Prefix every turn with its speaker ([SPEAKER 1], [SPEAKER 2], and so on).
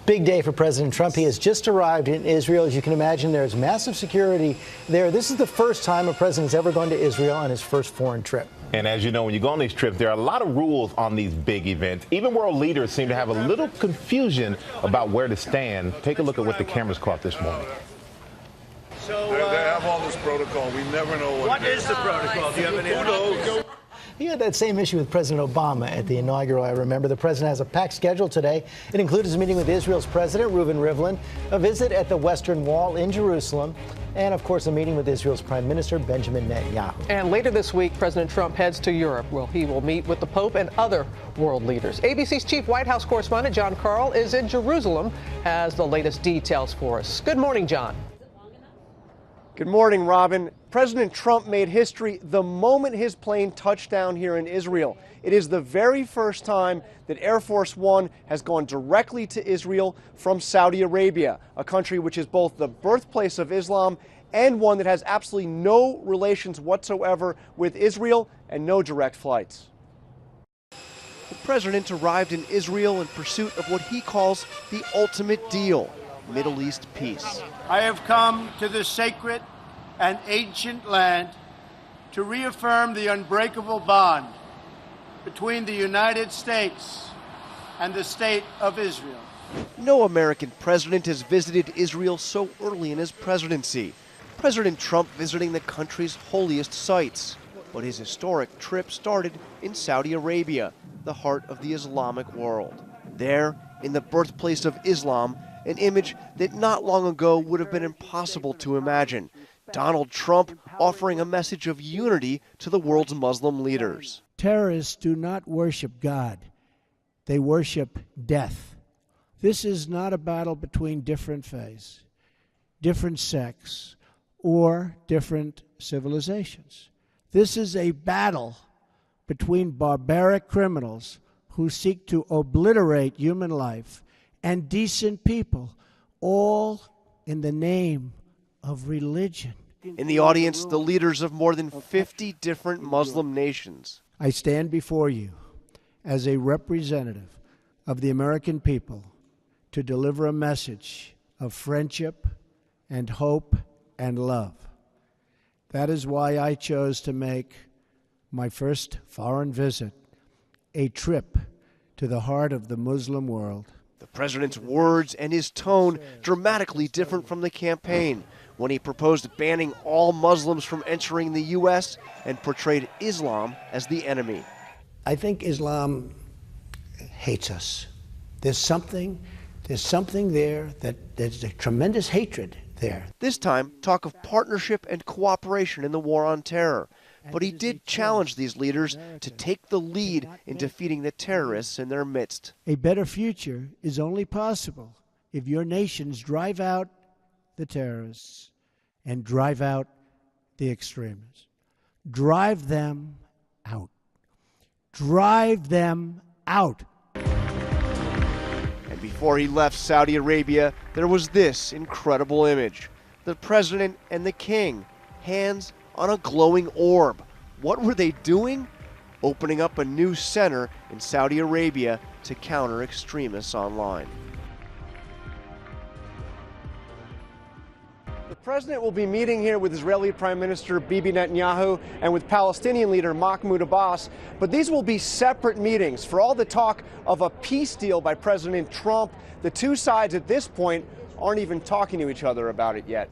[SPEAKER 1] Big day for President Trump. He has just arrived in Israel. As you can imagine, there's massive security there. This is the first time a president's ever gone to Israel on his first foreign trip.
[SPEAKER 2] And as you know, when you go on these trips, there are a lot of rules on these big events. Even world leaders seem to have a little confusion about where to stand. Take a look at what the cameras caught this morning.
[SPEAKER 3] So they have all this protocol. We never know what
[SPEAKER 4] is the protocol? Do you have any?
[SPEAKER 3] Who knows?
[SPEAKER 1] He had that same issue with President Obama at the inaugural, I remember. The president has a packed schedule today. It includes a meeting with Israel's president, Reuven Rivlin, a visit at the Western Wall in Jerusalem, and, of course, a meeting with Israel's Prime Minister, Benjamin Netanyahu.
[SPEAKER 5] And later this week, President Trump heads to Europe, where he will meet with the Pope and other world leaders. ABC's chief White House correspondent, John Karl, is in Jerusalem, has the latest details for us. Good morning, John.
[SPEAKER 6] Good morning, Robin. President Trump made history the moment his plane touched down here in Israel. It is the very first time that Air Force One has gone directly to Israel from Saudi Arabia, a country which is both the birthplace of Islam and one that has absolutely no relations whatsoever with Israel and no direct flights. The president arrived in Israel in pursuit of what he calls the ultimate deal, Middle East peace.
[SPEAKER 4] I have come to this sacred and ancient land to reaffirm the unbreakable bond between the United States and the State of Israel.
[SPEAKER 6] No American president has visited Israel so early in his presidency. President Trump visiting the country's holiest sites. But his historic trip started in Saudi Arabia, the heart of the Islamic world. There, in the birthplace of Islam, an image that not long ago would have been impossible to imagine. Donald Trump offering a message of unity to the world's Muslim leaders.
[SPEAKER 7] Terrorists do not worship God. They worship death. This is not a battle between different faiths, different sects, or different civilizations. This is a battle between barbaric criminals who seek to obliterate human life and decent people, all in the name of religion.
[SPEAKER 6] In the audience, the leaders of more than 50 different Muslim nations.
[SPEAKER 7] I stand before you as a representative of the American people to deliver a message of friendship and hope and love. That is why I chose to make my first foreign visit a trip to the heart of the Muslim world.
[SPEAKER 6] The president's words and his tone dramatically different from the campaign, when he proposed banning all Muslims from entering the U.S. and portrayed Islam as the enemy.
[SPEAKER 7] I think Islam hates us. There's something there that there's a tremendous hatred there.
[SPEAKER 6] This time, talk of partnership and cooperation in the war on terror. But he did challenge these leaders to take the lead in defeating the terrorists in their midst.
[SPEAKER 7] A better future is only possible if your nations drive out the terrorists and drive out the extremists. Drive them out. Drive them out.
[SPEAKER 6] And before he left Saudi Arabia, there was this incredible image. The president and the king, hands on a glowing orb. What were they doing? Opening up a new center in Saudi Arabia to counter extremists online. The president will be meeting here with Israeli Prime Minister Bibi Netanyahu and with Palestinian leader Mahmoud Abbas, but these will be separate meetings. For all the talk of a peace deal by President Trump, the two sides at this point aren't even talking to each other about it yet.